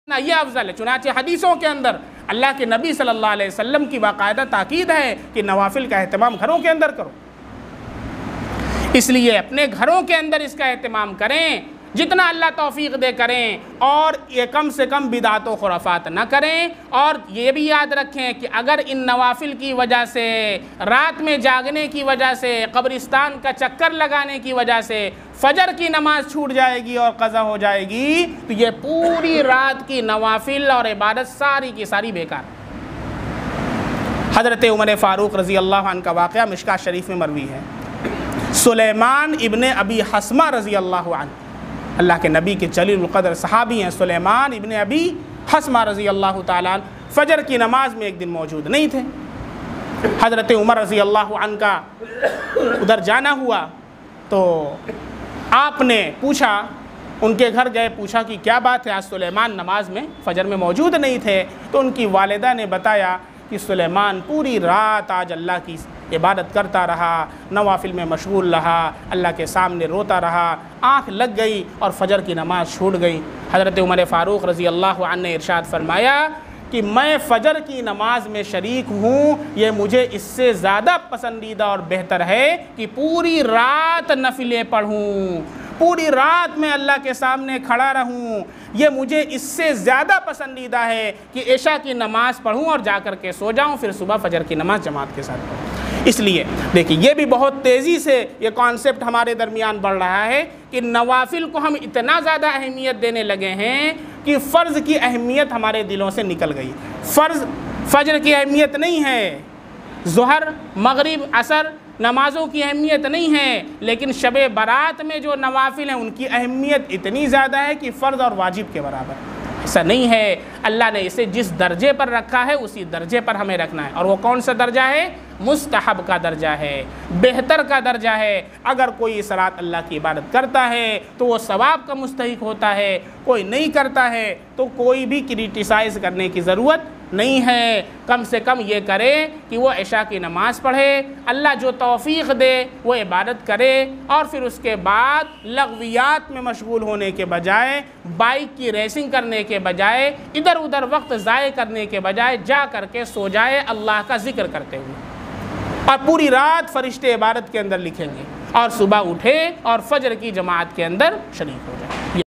یہ افضل ہے۔ چنانچہ حدیثوں کے اندر اللہ کے نبی صلی اللہ علیہ وسلم کی باقاعدہ تاکید ہے کہ نوافل کا اہتمام گھروں کے اندر کرو، اس لیے اپنے گھروں کے اندر اس کا اہتمام کریں، جتنا اللہ توفیق دے کریں، اور یہ کم سے کم بدعات و خرافات نہ کریں۔ اور یہ بھی یاد رکھیں کہ اگر ان نوافل کی وجہ سے، رات میں جاگنے کی وجہ سے، قبرستان کا چکر لگانے کی وجہ سے فجر کی نماز چھوٹ جائے گی اور قضا ہو جائے گی، تو یہ پوری رات کی نوافل اور عبادت ساری کی ساری بیکار۔ حضرت عمر فاروق رضی اللہ عنہ کا واقعہ مشکاۃ شریف میں مروی ہے۔ سلیمان ابن ابی حسمہ رضی اللہ عنہ، اللہ کے نبی کے جلیل القدر صحابی ہیں سلیمان ابن ابی حسمہ رضی اللہ تعالیٰ عنہ، فجر کی نماز میں ایک دن موجود نہیں تھے۔ حضرت عمر رضی اللہ عنہ کا ادھر جانا ہوا تو آپ نے پوچھا، ان کے گھر گئے، پوچھا کہ کیا بات ہے، آج سلیمان نماز میں فجر میں موجود نہیں تھے؟ تو ان کی والدہ نے بتایا کہ سلیمان پوری رات آج اللہ کی عبادت کرتا رہا، نوافل میں مشغول رہا، اللہ کے سامنے روتا رہا، آنکھ لگ گئی اور فجر کی نماز چھوٹ گئی۔ حضرت عمر فاروق رضی اللہ عنہ نے ارشاد فرمایا کہ میں فجر کی نماز میں شریک ہوں، یہ مجھے اس سے زیادہ پسندیدہ اور بہتر ہے کہ پوری رات نفلیں پڑھوں، پوری رات میں اللہ کے سامنے کھڑا رہوں، یہ مجھے اس سے زیادہ پسندیدہ ہے کہ عشاء کی نماز پڑھوں اور جا کر کے سو جاؤں، پھر صبح فجر کی نماز جماعت کے ساتھ پڑھوں۔ اس لیے دیکھیں، یہ بھی بہت تیزی سے یہ کانسیپٹ ہمارے درمیان بڑھ رہا ہے کہ نوافل کو ہم اتنا زیادہ اہمیت دینے لگے ہیں کہ فرض کی اہمیت ہمارے دلوں سے نکل گئی۔ فجر کی اہمیت نہیں ہے، ظہر، مغرب، عصر نمازوں کی اہمیت نہیں ہے، لیکن شب برات میں جو نوافل ہیں ان کی اہمیت اتنی زیادہ ہے کہ فرض اور واجب کے برابر۔ ایسا نہیں ہے، اللہ نے اسے جس درجے پر رکھا ہے اسی درجے پر ہمیں رکھنا ہے، اور وہ کون سا درجہ ہے؟ مستحب کا درجہ ہے، بہتر کا درجہ ہے۔ اگر کوئی اس رات اللہ کی عبادت کرتا ہے تو وہ ثواب کا مستحق ہوتا ہے، کوئی نہیں کرتا ہے تو کوئی بھی کرٹیسائز کرنے کی ضرورت نہیں ہے۔ کم سے کم یہ کرے کہ وہ عشاء کی نماز پڑھے، اللہ جو توفیق دے وہ عبادت کرے، اور پھر اس کے بعد لغویات میں مشغول ہونے کے بجائے، بائک کی ریسنگ کرنے کے بجائے، ادھر ادھر وقت ضائع کرنے کے بجائے جا کر کے سو جائے اللہ کا ذکر کرتے ہوئے، اور پوری رات فرشتے عبادت کے اندر لکھیں گے، اور صبح اٹھے اور فجر کی جماعت کے اندر شریک ہو جائے۔